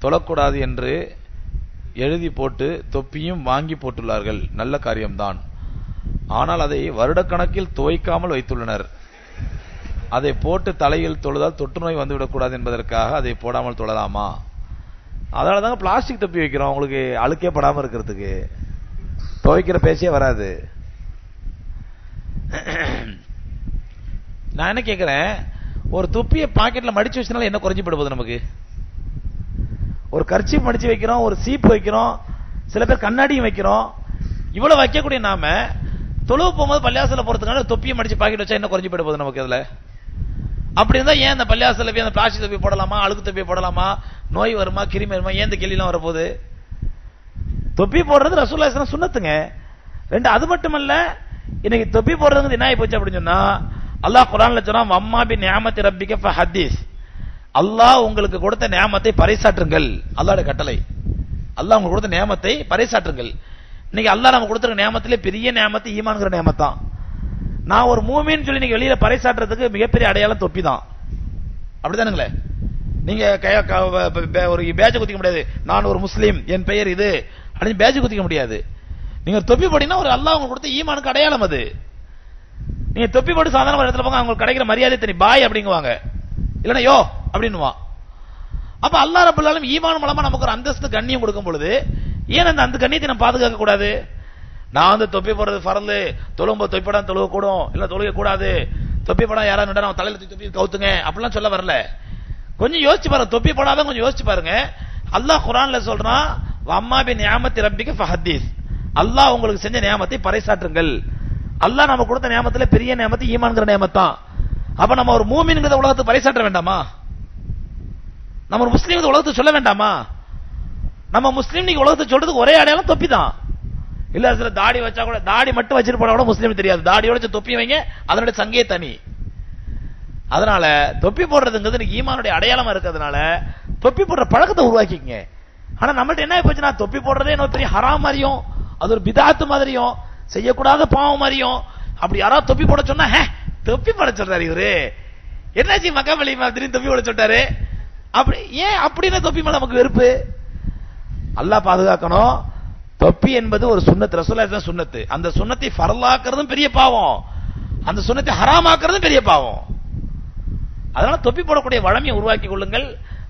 தொழக்கூடாது என்று எழுதி போட்டு தொப்பியும் வாங்கி போட்டுள்ளார்கள். நல்ல காரியம்தான். ஆனால் அதை வருடக்கணக்கில் துவைக்காமல் வைத்துள்ளனர். அதை போட்டு தலையில் தொழுதால் தொற்று நோய் வந்துவிடக்கூடாது என்பதற்காக அதை போடாமல் தொழலாமா? அதனால தாங்க பிளாஸ்டிக் தொப்பி வைக்கிறோம், உங்களுக்கு அழுக்கே படாம இருக்கிறதுக்கு. துவைக்கிற பேச்சே வராது. நான் என்ன கேட்கிறேன், ஒரு தொப்பியை பாக்கெட்ல மடிச்சு வச்சனால என்ன குறைஞ்சு போடுவது? நமக்கு ஒரு கர்ச்சீப் மடிச்சு வைக்கிறோம், ஒரு சீப்பு வைக்கிறோம், சில பேர் கண்ணாடியும் வைக்கிறோம். இவ்வளவு வைக்கக்கூடிய நாம தொழுவு போகும்போது பள்ளியாசல போறதுக்கான தொப்பியை மடிச்சு பாக்கெட் வச்சா என்ன குறைஞ்சு போடுவது நமக்கு? அதுல அப்படி இருந்தா ஏன் அந்த பள்ளியாசல போய் அந்த பிளாஸ்டிக் தொப்பி போடலாமா, அழுக்கு தொப்பி போடலாமா, நோய் வருமா, கிருமி வருமா, ஏன் இந்த கேள்விலாம் வரப்போகுது? தொப்பி போடுறது ரசூலுல்லாஹி ஸல்லல்லாஹு அலைஹி வஸல்லம் சுன்னத்துங்க. ரெண்டு, அது மட்டுமல்ல, இன்னைக்கு தொப்பி போடுறது என்ன ஆகி போச்சு அப்படின்னு சொன்னா, அல்லாஹ் குர்ஆன்ல சொன்னான், வம்மா பி நிஅமத்தி ரப்பிக ஃபஹதீஸ். அல்லாஹ் உங்களுக்கு கொடுத்த நியாமத்தை பறைசாற்றுங்கள். அல்லாஹ்வுடைய கட்டளை, அல்லாஹ் உங்களுக்கு கொடுத்த நியாமத்தை பறைசாற்றுங்கள். இன்னைக்கு அல்லாஹ் நமக்கு கொடுத்திருக்க நியாமத்திலே பெரிய நியாமத்து ஈமான்ங்கிற நியாமத்தான். நான் ஒரு மூமின்னு சொல்லி நீங்க வெளியில பறைசாற்றுறதுக்கு மிகப்பெரிய அடையாளம் தொப்பி தான். அப்படிதானுங்களே? நீங்க ஒரு பேட்ச் குத்திக்க முடியாது, நான் ஒரு முஸ்லீம், என் பெயர் இது அப்படின்னு பேட்ச் குத்திக்க முடியாது. நீங்க தொப்பி போட்டீங்கன்னா ஒரு அல்லாஹ் உங்களுக்கு கொடுத்த ஈமானுக்கு அடையாளம் அது. நீங்க தொப்பி போட்டு சாதாரண இடத்துல போங்க, அவங்களுக்கு கிடைக்கிற மரியாதை தனி. பாய் அப்படிங்குவாங்க, இல்லன்னா யோ அப்படின்னுவான். அப்ப அல்லாஹ் ரப்பல் ஆலமீன் ஈமான் மூலமா நமக்கு ஒரு அந்தஸ்து கண்ணியம் கொடுக்கும் பொழுது ஏன் அந்த கண்ணியத்தை நம்ம பாதுகாக்க கூடாது? நான் தொப்பி போடுறது ஃபர்லு, தொழும்போது தொப்பி போடாம தொழுக கூடும், இல்ல தொழுக கூடாது, தொப்பி போடாம யாராவது நம்ம தலையில தொப்பி கவுத்துங்க அப்படிலாம் சொல்ல வரல. கொஞ்சம் யோசிச்சு பாருங்க, தொப்பி போடாத கொஞ்சம் யோசிச்சு பாருங்க. அல்லாஹ் குர்ஆன்ல சொல்றான், வம்மா பி நிஅமத்தி ரப்பிக ஃபஹதீஸ். அல்லாஹ் உங்களுக்கு செஞ்ச நியாமத்தை பறைசாற்றுங்கள். அல்லாஹ் நம்ம கொடுத்த நியாமத்துல பெரிய நியாமத்து ஈமான்ங்கிற நியாமத்தான். அப்ப நம்ம ஒரு மூமின்ங்கிற உலகத்துக்கு பறைசாற்ற வேண்டாமா? நம்ம ஒரு முஸ்லீம் உலகத்துக்கு சொல்ல வேண்டாமா? நம்ம முஸ்லீம் நீங்க உலகத்துக்கு சொல்றதுக்கு ஒரே அடையாளம் தொப்பி தான். இல்ல சில தாடி வச்சா கூட, தாடி மட்டும் வச்சிட்டு போனா கூட முஸ்லீம் தெரியாது, தாடியோட தொப்பி வைங்க, அதனுடைய சங்கே தனி. அதனால தொப்பி போடுறதுங்கிறது ஈமானுடைய அடையாளமா இருக்கிறதுனால தொப்பி போடுற பழக்கத்தை உருவாக்கிங்க. ஆனா நம்மள்ட்ட என்ன போச்சுன்னா, தொப்பி போடுறதே என்ன பெரிய ஹராம் மாதிரியும், அது ஒரு பிதாத்து மாதிரியும், செய்யக்கூடாத பாவம் மாதிரியும். அப்படி யாராவது தொப்பி போட சொன்னா, தொப்பி போட சொல்றாரு இவரு, என்னாச்சு மக்காமலி திடீர்னு தொப்பி போட சொல்றாரு, அப்படி ஏன் அப்படின்னு தொப்பி மேல நமக்கு வெறுப்பு? அல்லாஹ் பாதுகாக்கணும். தொப்பி என்பது ஒரு சுன்னத், ரசூலுல்லாஹி ஸல்லல்லாஹு அலைஹி வஸல்லம் சுன்னத்து. அந்த சுன்னத்தை ஃபர்லாக்குறதும் பெரிய பாவம், அந்த சுன்னத்தை ஹராமாக்குறதும் பெரிய பாவம். அதனால தொப்பி போடக்கூடிய வழமையை உருவாக்கி கொள்ளுங்கள்.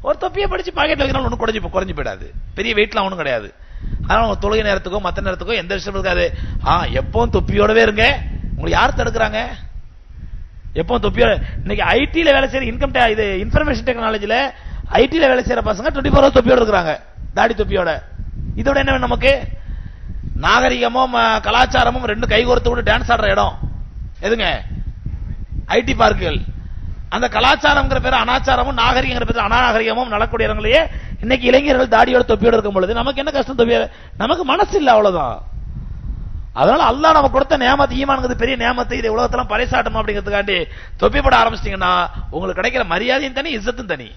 ஒரு தொப்பியை படிச்சு பாக்கெட்ல வைக்கணும், ஒன்னும் குறைஞ்சு போயிடாது, பெரிய வெயிட்லாம் ஒன்றும் கிடையாது. அதனால உங்க தொழுகை நேரத்துக்கோ மற்ற நேரத்துக்கோ எந்த விஷயம் இருக்காது. எப்பவும் தொப்பியோடவே இருங்க. உங்களுக்கு யார் தடுக்கிறாங்க? எப்பவும் தொப்பியோட. இன்னைக்கு ஐடில வேலை செய்யற இது இன்ஃபர்மேஷன் டெக்னாலஜில ஐடில வேலை செய்யற பசங்க 24 ஹவர்ஸ் தொப்பியோட இருக்கிறாங்க, தாடி தொப்பியோட. இதோட என்ன வேணும் நமக்கு? நாகரிகமும் கலாச்சாரமும் ரெண்டு கைகோர்த்து கூட டான்ஸ் ஆடுற இடம் எதுங்க? ஐடி பார்க்குகள். அந்த கலாச்சாரம்ங்கிற பேர் அனாச்சாரமும், நாகரிகங்கிற பேர் அநாகரிகமும் நடக்கூடிய இடங்களையே இன்னைக்கு இளைஞர்கள் தாடியோட தொப்பியோட இருக்கும் பொழுது நமக்கு என்ன கஷ்டம்? தொப்பியோட நமக்கு மனசு இல்ல, அவ்வளவுதான். அதனால அல்லாஹ் நமக்கு கொடுத்த நியாமத்து ஈமான்ங்கிறது பெரிய நியாமத்தை, இதை உலகத்தெல்லாம் பறைசாட்டணும் அப்படிங்கிறதுக்காண்டி தொப்பி போட ஆரம்பிச்சிட்டீங்கன்னா உங்களுக்கு கிடைக்கிற மரியாதையும் தனி, இஸ்ஸத்தும் தனி.